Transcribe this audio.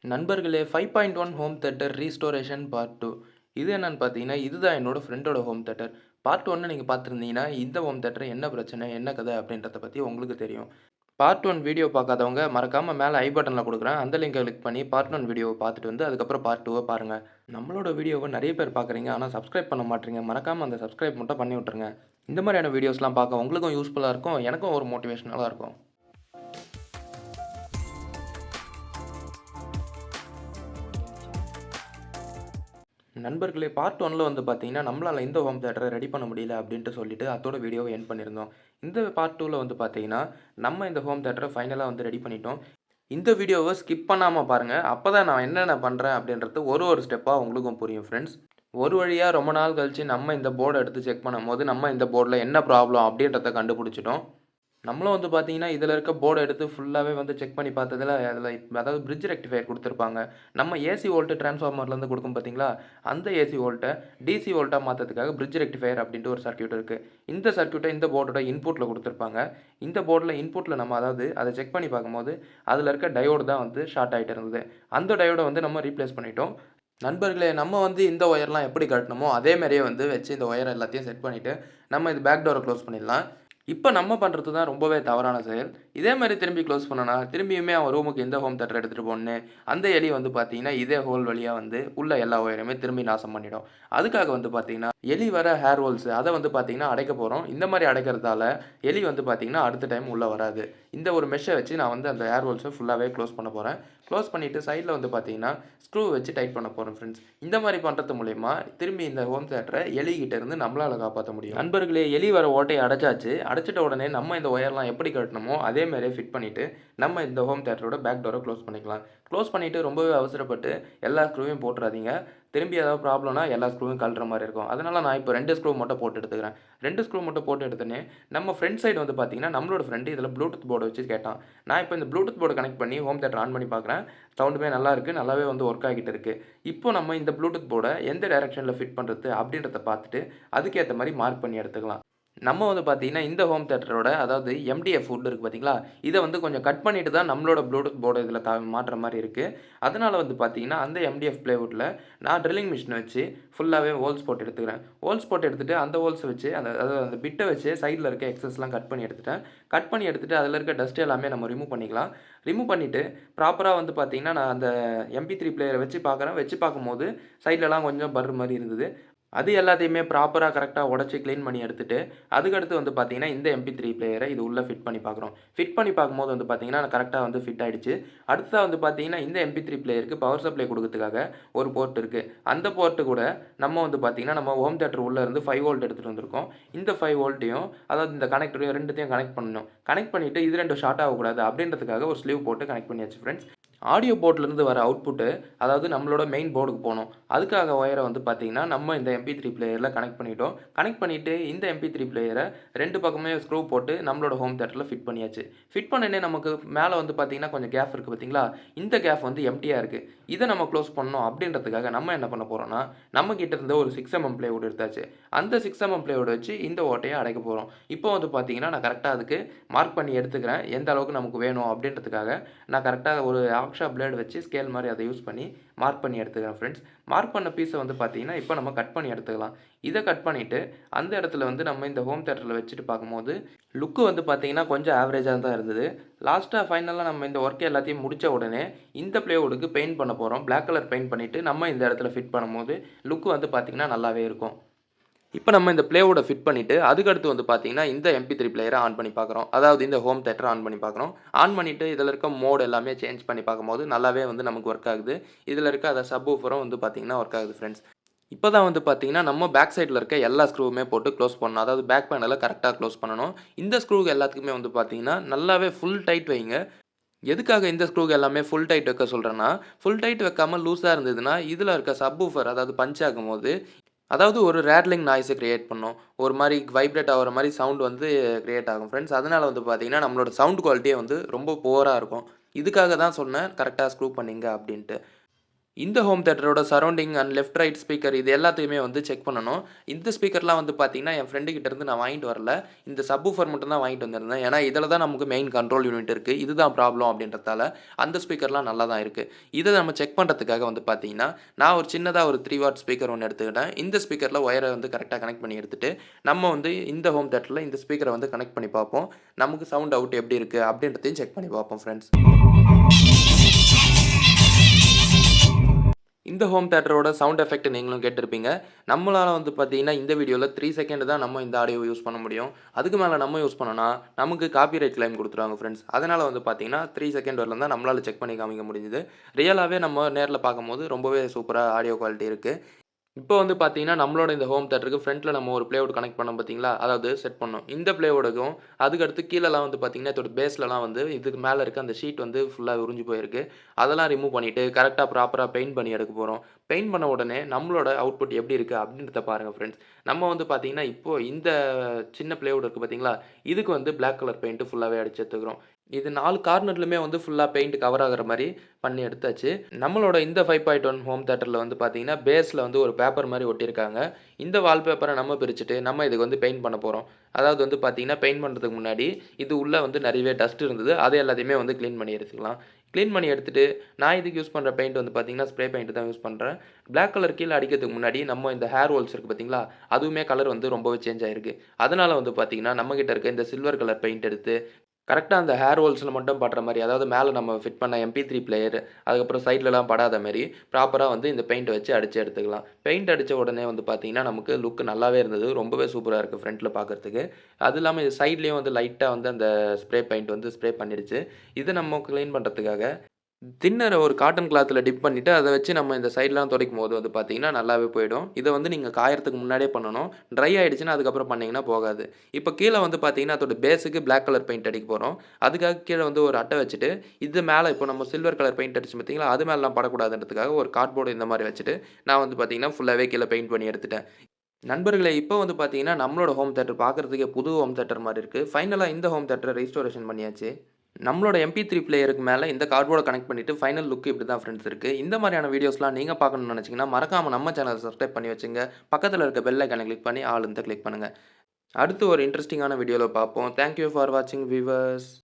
நண்பர்களே 5.1 home theatre restoration part 2. இது என்னன்னு பார்த்தீங்கன்னா, இதுதான் என்னோட ஃப்ரெண்டோட ஹோம் தியேட்டர். பார்ட் 1 நீங்க பார்த்துருந்தீங்கன்னா, இந்த ஹோம் தியேட்டர் என்ன பிரச்சனை, என்ன கதை அப்படின்றத பத்தி உங்களுக்கு தெரியும். பார்ட் 1 வீடியோ பார்க்காதவங்க மறக்காம மேல ஐ பட்டன்ல குடுக்குறேன். அந்த லிங்கை கிளிக் பண்ணி பார்ட் 1 வீடியோவ பார்த்துட்டு வந்து, அதுக்கப்புறம் பார்ட் 2வ பாருங்க. நம்மளோட வீடியோவ நெறைய பேர் பார்க்குறீங்க. ஆனா சப்ஸ்கிரைப் பண்ண மாட்றீங்க. மறக்காம அந்த சப்ஸ்கிரைப் மட்டும் பண்ணி விட்டுருங்க. இந்த மாதிரியான வீடியோஸ்லாம் பார்க்க உங்களுக்கும் யூஸ்ஃபுல்லா இருக்கும். எனக்கும் ஒரு மோட்டிவேஷனலா இருக்கும். நண்பர்களே பார்ட் 1ல வந்து பார்த்தீங்கன்னா, நம்மளால இந்த ஹோம் தியேட்டர ரெடி பண்ண முடியல அப்டின்ட்டு சொல்லிட்டு அதோட வீடியோவ எண்ட் பண்ணியிருந்தோம். இந்த பார்ட் 2ல வந்து பார்த்தீங்கன்னா, நம்ம இந்த ஹோம் தியேட்டர ஃபைனலா வந்து ரெடி பண்ணிட்டோம். இந்த வீடியோவ ஸ்கிப் பண்ணாம பாருங்க. அப்பதான் நான் என்னென்ன பண்றேன் அப்டின்றது ஒரு ஸ்டெப்பா உங்களுக்கும் புரியும் ஃப்ரெண்ட்ஸ். ஒரு வழியா ரொம்ப நாள் கழிச்சு நம்ம இந்த போர்ட எடுத்து செக் பண்ணும்போது, நம்ம இந்த போர்ட்ல என்ன ப்ராப்ளம் அப்டின்றத கண்டுபிடிச்சுட்டோம். நம்மளும் வந்து பார்த்தீங்கன்னா, இதில இருக்க போர்ட எடுத்து ஃபுல்லாவே வந்து செக் பண்ணி பார்த்ததுல, அதில அதாவது பிரிட்ஜ் ரெக்டிஃபையர் குடுத்துருப்பாங்க. நம்ம ஏசி வோல்ட் டிரான்ஸ்ஃபார்மர்லேருந்து குடுக்கும் பார்த்தீங்களா, அந்த ஏசி வோல்ட்ட டிசி வோல்ட்டா மாத்துறதுக்காக பிரிட்ஜ் ரெக்டிஃபையர் அப்டின்ட்டு ஒரு சர்க்யூட் இருக்கு. இந்த சர்க்யூட்ட இந்த போர்டோட இன்புட்ல குடுத்துருப்பாங்க. இந்த போர்ட்ல இன்புட்ல நம்ம அதாவது அத செக் பண்ணி பார்க்கும்போது, அதில இருக்க டயோடு தான் வந்து ஷார்ட் ஆயிட்டு இருந்தது. அந்த டயோட வந்து நம்ம ரீப்ளேஸ் பண்ணிட்டோம். நண்பர்களே, நம்ம வந்து இந்த ஒயர்லாம் எப்படி கழட்டணுமோ, அதே மாரியே வந்து வச்சு இந்த ஒயர் எல்லாத்தையும் செட் பண்ணிட்டு, நம்ம இது பேக் டோர குளோஸ் பண்ணிடலாம். இப்ப நம்ம பண்றது தான் ரொம்பவே தவறான செயல். இதே மாரி திரும்பி குளோஸ் பண்ணோம்னா, திரும்பியுமே அவன் ரூமுக்கு எந்த ஹோம் தியேட்டர் எடுத்துட்டு போனேன்னு, அந்த எலி வந்து பார்த்தீங்கன்னா, இதே ஹோல் வழியா வந்து உள்ள எல்லா ஒயரையுமே திரும்பி நாசம் பண்ணிடும். அதுக்காக வந்து பார்த்தீங்கன்னா, எலி வர ஹேர் ஹோல்ஸ் அத வந்து பார்த்தீங்கன்னா அடைக்க போறோம். இந்த மாரி அடைக்கிறதால, எலி வந்து பார்த்தீங்கன்னா, அடுத்த டைம் உள்ள வராது. இந்த ஒரு மெஷ்ஷ வச்சு நான் வந்து அந்த ஹேர் ஹோல்ஸ ஃபுல்லாவே குளோஸ் பண்ண போறேன். குளோஸ் பண்ணிட்டு சைட்ல வந்து பார்த்தீங்கன்னா, ஸ்க்ரூ வச்சு டைட் பண்ண போறேன் ஃப்ரெண்ட்ஸ். இந்த மாரி பண்றது மூலியமா, திரும்பி இந்த ஹோம் தியேட்டர எலிகிட்ட இருந்து நம்மளால காப்பாத்த முடியும். நண்பர்களே, எலி வர ஓட்டைய அடைச்சாச்சு. அடைச்சிட்ட உடனே நம்ம இந்த ஒயர்லாம் எப்படி கழட்டணுமோ, அதே மாரியே ஃபிட் பண்ணிட்டு, நம்ம இந்த ஹோம் தியேட்டரோட பேக் டோர குளோஸ் பண்ணிக்கலாம். குளோஸ் பண்ணிட்டு ரொம்பவே அவசரப்பட்டு எல்லா ஸ்க்ரூவையும் போட்டுறாதீங்க. திரும்பி ஏதாவது ப்ராப்ளம்னா எல்லா ஸ்க்ரூவையும் கழட்டுற மாரி இருக்கும். அதனால நான் இப்போ 2 ஸ்க்ரூ மட்டும் போட்டு எடுத்துக்கிறேன். 2 ஸ்க்ரூ மட்டும் போட்டு எடுத்தோனே, நம்ம ஃப்ரண்ட் சைடு வந்து பார்த்தீங்கன்னா, நம்மளோட ஃப்ரெண்ட் இதில ப்ளூடூத் போர்ட வச்சு கேட்டான். நான் இப்போ இந்த ப்ளூடூத் போர்ட கனெக்ட் பண்ணி ஹோம் தியேட்டர் ஆன் பண்ணி பார்க்குறேன். சவுண்டுமே நல்லா இருக்கு. நல்லாவே வந்து ஒர்க் ஆகிட்டு இருக்கு. இப்போ நம்ம இந்த ப்ளூடூத் போர்ட எந்த டைரக்ஷன்ல ஃபிட் பண்றது அப்படின்றத பார்த்துட்டு, அதுக்கேத்த மாரி மார்க் பண்ணி எடுத்துக்கலாம். நம்ம வந்து பார்த்தீங்கன்னா, இந்த ஹோம் தியேட்டரோட அதாவது எம்டிஎஃப் வுட் இருக்கு பார்த்தீங்களா, இத வந்து கொஞ்சம் கட் பண்ணிட்டு தான் நம்மளோட ப்ளூடூத் போர்ட இதில மாட்ற மாரி இருக்கு. அதனால வந்து பார்த்தீங்கன்னா, அந்த எம்டிஎஃப் ப்ளைவுட்ல நான் ட்ரில்லிங் மிஷின வச்சு ஃபுல்லாவே ஹோல்ஸ் போட்டு எடுத்துக்கிறேன். ஹோல்ஸ் போட்டு எடுத்துட்டு, அந்த ஹோல்ஸ வச்சு அதாவது அந்த பிட்ட வச்சு சைட்ல இருக்க எக்ஸஸ்லாம் கட் பண்ணி எடுத்துட்டேன். கட் பண்ணி எடுத்துட்டு, அதில இருக்க டஸ்ட் எல்லாமே நம்ம ரிமூவ் பண்ணிக்கலாம். ரிமூவ் பண்ணிட்டு, ப்ராப்பரா வந்து பார்த்தீங்கன்னா, நான் அந்த MP3 பிளேயர வச்சு பார்க்குறேன். வச்சு பார்க்கும்போது, சைட்லலாம் கொஞ்சம் பர் மாரி இருந்தது. அது எல்லாத்தையுமே ப்ராப்பரா கரெக்ட்டா உடைச்சு கிளீன் பண்ணி எடுத்துட்டு, அதுக்கடுத்து வந்து பார்த்தீங்கன்னா, இந்த MP3 பிளேயர இது உள்ள ஃபிட் பண்ணி பார்க்குறோம். ஃபிட் பண்ணி பார்க்கும்போது வந்து பார்த்தீங்கன்னா, கரெக்ட்டா வந்து ஃபிட் ஆயிடுச்சு. அடுத்ததா வந்து பார்த்தீங்கன்னா, இந்த MP3 பிளேயருக்கு பவர் சப்ளை குடுக்கறதுக்காக ஒரு போர்ட் இருக்கு. அந்த போர்ட் கூட நம்ம வந்து பார்த்தீங்கன்னா, நம்ம ஹோம் தியேட்டர் உள்ள இருந்து 5 வோல்ட் எடுத்துட்டு வந்திருக்கோம். இந்த 5 வோல்ட்டையும் அதாவது இந்த கனெக்டரையும் 2த்தையும் கனெக்ட் பண்ணணும். கனெக்ட் பண்ணிட்டு இது 2 ஷார்ட் ஆகக்கூடாது அப்படின்றதுக்காக ஒரு ஸ்லீவ் போட்டு கனெக்ட் பண்ணியாச்சு ஃபிரெண்ட்ஸ். ஆடியோ போர்ட்லேருந்து வர அவுட்புட்டு அதாவது நம்மளோட மெயின் போர்டுக்கு போணும். அதுக்காக ஒயர வந்து பார்த்தீங்கன்னா, நம்ம இந்த MP3 பிளேயர்ல கனெக்ட் பண்ணிட்டோம். கனெக்ட் பண்ணிட்டு இந்த MP3 பிளேயர 2 பக்கமே ஸ்க்ரூ போட்டு நம்மளோட ஹோம் தியேட்டர்ல ஃபிட் பண்ணியாச்சு. ஃபிட் பண்ணோனே நமக்கு மேல வந்து பார்த்தீங்கன்னா, கொஞ்சம் கேப் இருக்கு பார்த்தீங்களா? இந்த கேப் வந்து எம்ப்டியா இருக்கு. இத நம்ம குளோஸ் பண்ணணும் அப்படின்றதுக்காக நம்ம என்ன பண்ண போறோம்னா, நம்ம கிட்ட இருந்த ஒரு 6 பிளைவுட் எடுத்தாச்சு. அந்த 6 பிளைவுட வச்சு இந்த ஓட்டைய அடைக்க போறோம். இப்போ வந்து பார்த்தீங்கன்னா, நான் கரெக்ட்டா அதுக்கு மார்க் பண்ணி எடுத்துக்கிறேன். எந்த அளவுக்கு நமக்கு வேணும் அப்படின்றதுக்காக நான் கரெக்ட்டா ஒரு ஆக்ஷா பிளேட் வச்சு ஸ்கேல் மாரி அத யூஸ் பண்ணி மார்க் பண்ணி எடுத்துக்கிறேன் ஃப்ரெண்ட்ஸ். மார்க் பண்ண பீஸ வந்து பார்த்தீங்கன்னா, இப்போ நம்ம கட் பண்ணி எடுத்துக்கலாம். இத கட் பண்ணிட்டு, அந்த இடத்துல வந்து நம்ம இந்த ஹோம் தியேட்டர்ல வச்சுட்டு பார்க்கும்போது, லுக் வந்து பார்த்தீங்கன்னா, கொஞ்சம் ஆவரேஜா தான் இருந்தது. லாஸ்ட்டா ஃபைனலா நம்ம இந்த வொர்க் எல்லாத்தையும் முடிச்ச உடனே, இந்த பிளைவுட்க்கு பெயிண்ட் பண்ண போறோம். பிளாக் கலர் பெயிண்ட் பண்ணிட்டு, நம்ம இந்த இடத்துல ஃபிட் பண்ணும்போது, லுக் வந்து பார்த்தீங்கன்னா, நல்லாவே இருக்கும். இப்ப நம்ம இந்த பிளேவுட ஃபிட் பண்ணிட்டு, அதுக்கடுத்து வந்து பார்த்தீங்கன்னா, இந்த MP3 பிளேயர ஆன் பண்ணி பார்க்குறோம். அதாவது இந்த ஹோம் தியேட்டர ஆன் பண்ணி பார்க்குறோம். ஆன் பண்ணிட்டு இதில இருக்க மோட் எல்லாமே சேஞ்ச் பண்ணி பார்க்கும்போது, நல்லாவே வந்து நமக்கு ஒர்க் ஆகுது. இதில இருக்க அந்த சப்வூஃபரும் வந்து பார்த்தீங்கன்னா, ஒர்க் ஆகுது ஃபிரெண்ட்ஸ். இப்ப தான் வந்து பார்த்தீங்கன்னா, நம்ம பேக் சைட்ல இருக்க எல்லா ஸ்க்ரூவுமே போட்டு குளோஸ் பண்ணணும். அதாவது பேக் பேனல கரெக்ட்டா குளோஸ் பண்ணணும். இந்த ஸ்க்ரூ எல்லாத்துக்குமே வந்து பார்த்தீங்கன்னா, நல்லாவே ஃபுல் டைட் வைங்க. எதுக்காக இந்த ஸ்க்ரூக்கு எல்லாமே ஃபுல் டைட் வைக்க சொல்றேன்னா, ஃபுல் டைட் வைக்காம லூஸா இருந்ததுன்னா, இதில இருக்க சப்வூஃபர் அதாவது பஞ்ச் ஆகும்போது அதாவது ஒரு ரேட்லிங் நாய்ஸ கிரியேட் பண்ணும். ஒரு மாரி வைப்ரேட் ஆகுற மாரி சவுண்ட் வந்து கிரியேட் ஆகும் ஃபிரெண்ட்ஸ். அதனால வந்து பார்த்தீங்கன்னா, நம்மளோட சவுண்ட் குவாலிட்டியே வந்து ரொம்ப புவரா இருக்கும். இதுக்காக தான் சொன்னேன், கரெக்ட்டா ஸ்க்ரூ பண்ணீங்க அப்டின்ட்டு. இந்த ஹோம் தியேட்டரோட surrounding and left, right speaker இது எல்லாத்தையுமே வந்து செக் பண்ணணும். இந்த ஸ்பீக்கர்லாம் வந்து பார்த்தீங்கன்னா, என் ஃப்ரெண்டு கிட்ட இருந்து நான் வாங்கிட்டு வரல. இந்த சப்வூஃபர் மட்டும் தான் வாங்கிட்டு வந்திருந்தேன். ஏன்னா, இதில தான் நமக்கு மெயின் கண்ட்ரோல் யூனிட் இருக்கு. இதுதான் ப்ராப்ளம் அப்படின்றதால, அந்த ஸ்பீக்கர்லாம் நல்லா தான் இருக்கு. இத நம்ம செக் பண்றதுக்காக வந்து பார்த்தீங்கன்னா, நான் ஒரு சின்னதா ஒரு 3 வாட் ஸ்பீக்கர் ஒண்ணு எடுத்துக்கிட்டேன். இந்த ஸ்பீக்கர்ல ஒயர வந்து கரெக்ட்டா கனெக்ட் பண்ணி எடுத்துட்டு, நம்ம வந்து இந்த ஹோம் தியேட்டர்ல இந்த ஸ்பீக்கர வந்து கனெக்ட் பண்ணி பார்ப்போம். நமக்கு சவுண்ட் அவுட் எப்படி இருக்கு அப்படின்றதையும் செக் பண்ணி பார்ப்போம் ஃபிரெண்ட்ஸ். இந்த ஹோம் தியேட்டரோட சவுண்ட் எஃபெக்ட் நீங்களும் கேட்டிருப்பீங்க. நம்மளால வந்து பார்த்தீங்கன்னா, இந்த வீடியோல 3 செகண்ட் தான் நம்ம இந்த ஆடியோவ யூஸ் பண்ண முடியும். அதுக்கு மேல நம்ம யூஸ் பண்ணோம்னா, நமக்கு காப்பிரைட் கிளைம் குடுத்துருவாங்க ஃபிரெண்ட்ஸ். அதனால வந்து பார்த்தீங்கன்னா, 3 செகண்ட் வரலும் தான் நம்மளால செக் பண்ணி காமிக்க முடிஞ்சது. ரியலாவே நம்ம நேர்ல பார்க்கும்போது ரொம்பவே சூப்பரா ஆடியோ குவாலிட்டி இருக்கு. இப்போ வந்து பார்த்தீங்கன்னா, நம்மளோட இந்த ஹோம் தியேட்டருக்கு ஃப்ரண்ட்ல நம்ம ஒரு பிளேவுட் கனெக்ட் பண்ணோம் பார்த்தீங்களா? அதாவது செட் பண்ணோம். இந்த பிளேவுட்டுக்கும் அதுக்கடுத்து கீழலாம் வந்து பார்த்தீங்கன்னா, இதோட பேஸ்லலாம் வந்து இதுக்கு மேல இருக்க அந்த ஷீட் வந்து ஃபுல்லா உறிஞ்சு போயிருக்கு. அதெல்லாம் ரிமூவ் பண்ணிட்டு கரெக்ட்டா ப்ராப்பரா பெயிண்ட் பண்ணி எடுக்க போறோம். பெயிண்ட் பண்ண உடனே நம்மளோட அவுட்புட் எப்படி இருக்கு அப்படின்றத பாருங்க ஃபிரெண்ட்ஸ். நம்ம வந்து பார்த்தீங்கன்னா, இப்போ இந்த சின்ன பிளேவுட் இருக்கு பார்த்தீங்களா? இதுக்கு வந்து பிளாக் கலர் பெயிண்ட் ஃபுல்லாவே அடிச்சு எடுத்துக்கிறோம். இது 4 கார்னர்லுமே வந்து ஃபுல்லா பெயிண்ட் கவர் ஆகுற மாரி பண்ணி எடுத்தாச்சு. நம்மளோட இந்த 5.1 ஹோம் தியேட்டர்ல வந்து பார்த்தீங்கன்னா, பேஸ்ல வந்து ஒரு பேப்பர் மாரி ஒட்டியிருக்காங்க. இந்த வால்பேப்பர நம்ம பிரிச்சுட்டு, நம்ம இதுக்கு வந்து பெயிண்ட் பண்ண போறோம். அதாவது வந்து பார்த்தீங்கன்னா, பெயிண்ட் பண்றதுக்கு முன்னாடி, இது உள்ள வந்து நெறையவே டஸ்ட் இருந்தது. அத எல்லாத்தையுமே வந்து கிளீன் பண்ணி எடுத்துக்கலாம். கிளீன் பண்ணி எடுத்துட்டு, நான் இதுக்கு யூஸ் பண்ற பெயிண்ட் வந்து பார்த்தீங்கன்னா, ஸ்ப்ரே பெயிண்ட் தான் யூஸ் பண்றேன். பிளாக் கலர் கீழ அடிக்கிறதுக்கு முன்னாடி, நம்ம இந்த ஹேர் ஹோல்ஸ் இருக்கு பார்த்தீங்களா? அதுவுமே கலர் வந்து ரொம்பவே சேஞ்ச் ஆயிருக்கு. அதனால வந்து பார்த்தீங்கன்னா, நம்மகிட்ட இருக்க இந்த சில்வர் கலர் பெயிண்ட் எடுத்து கரெக்ட்டா அந்த ஹேர் ஹோல்ஸ்ல மட்டும் படுற மாரி, அதாவது மேல நம்ம ஃபிட் பண்ண MP3 பிளேயர், அதுக்கப்புறம் சைட்லலாம் படாத மாரி, ப்ராப்பரா வந்து இந்த பெயிண்ட் வச்சு அடிச்சு எடுத்துக்கலாம். பெயிண்ட் அடிச்ச உடனே வந்து பார்த்தீங்கன்னா, நமக்கு லுக் நல்லாவே இருந்தது. ரொம்பவே சூப்பரா இருக்கு ஃப்ரண்ட்ல பார்க்கறதுக்கு. அது இல்லாம இது சைட்லயும் வந்து லைட்டா வந்து அந்த ஸ்ப்ரே பெயிண்ட் வந்து ஸ்ப்ரே பண்ணிடுச்சு. இத நம்ம கிளீன் பண்றதுக்காக தின்னர ஒரு காட்டன் கிளாத்ல டிப் பண்ணிட்டு, அத வச்சு நம்ம இந்த சைட்லாம் துடைக்கும்போது வந்து பார்த்தீங்கன்னா, நல்லாவே போயிடும். இத வந்து நீங்க காயறதுக்கு முன்னாடியே பண்ணணும். ட்ரை ஆயிடுச்சுன்னா, அதுக்கப்புறம் பண்ணீங்கன்னா போகாது. இப்ப கீழ வந்து பார்த்தீங்கன்னா, அதோட பேஸுக்கு பிளாக் கலர் பெயிண்ட் அடிக்க போறோம். அதுக்காக கீழ வந்து ஒரு அட்ட வச்சுட்டு, இது மேல இப்போ நம்ம சில்வர் கலர் பெயிண்ட் அடிச்சோம் பார்த்தீங்களா, அது மேலலாம் படக்கூடாதுன்றதுக்காக ஒரு கார்ட்போர்டு இந்த மாரி வச்சுட்டு, நான் வந்து பார்த்தீங்கன்னா, ஃபுல்லாவே கீழ பெயிண்ட் பண்ணி எடுத்துட்டேன். நண்பர்களே, இப்போ வந்து பார்த்தீங்கன்னா, நம்மளோட ஹோம் தியேட்டர் பார்க்கறதுக்கே புது ஹோம் தியேட்டர் மாரி இருக்கு. ஃபைனலா இந்த ஹோம் தியேட்டர ரெஸ்டோரேஷன் பண்ணியாச்சு. நம்மளோட MP3 பிளேயருக்கு மேல இந்த கார்ட்போர்ட கனெக்ட் பண்ணிட்டு, ஃபைனல் லுக் இப்படி தான் ஃபிரெண்ட்ஸ் இருக்கு. இந்த மாரியான வீடியோஸ்லாம் நீங்க பார்க்கணும்னு நெனச்சீங்கன்னா, மறக்காம நம்ம சேனல சப்ஸ்கிரைப் பண்ணி வச்சுங்க. பக்கத்துல இருக்க பெல் ஐகான கிளிக் பண்ணி ஆல்ன்றத கிளிக் பண்ணுங்க. அடுத்து ஒரு இன்ட்ரஸ்டிங்கான வீடியோல பார்ப்போம். தேங்க் யூ ஃபார் வாட்சிங் வியூவர்ஸ்.